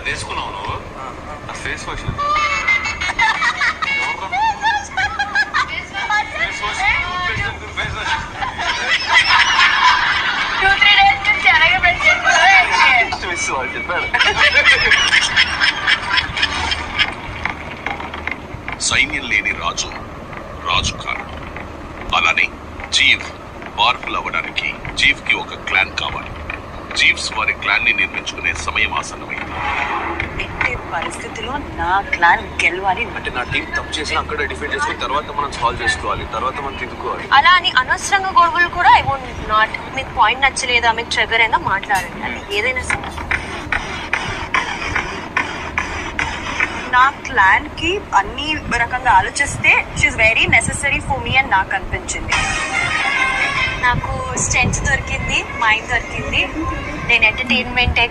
అది వేసుకున్నావు నువ్వు ఆ ఫేస్ వాష్ చెప్పాడు. సైన్యం లేని రాజు రాజు కాడు. అలానే జీవ్ పవర్ఫుల్ అవ్వడానికి జీవ్ కి ఒక క్లాన్ కావాలి. జీవ్స్ వారి క్లాన్ ని నిర్మించుకునే సమయం ఆసన్నమైంది. ఎట్టి పరిస్థితిలో నా క్లాన్ గెలవాలి. అంటే నా టీం తప్పు చేసిన అక్కడ డిఫెండ్ చేసుకుని తర్వాత మనం సాల్వ్ చేసుకోవాలి, తర్వాత మనం తిట్టుకోవాలి. అలా అని అనవసరంగా గొడవలు కూడా ఐ వోంట్ నాట్. మీకు పాయింట్ నచ్చలేదా, మీకు ట్రిగర్ అయినా మాట్లాడండి. అది ఏదైనా సరే. నా క్లాన్ కి అన్ని రకంగా ఆలోచిస్తే she is very necessary for me అని నాకు అనిపించింది. నాకు స్ట్రెంగ్త్ దొరికింది, మైండ్ దొరికింది. నేను ఎంటర్టైన్మెంటే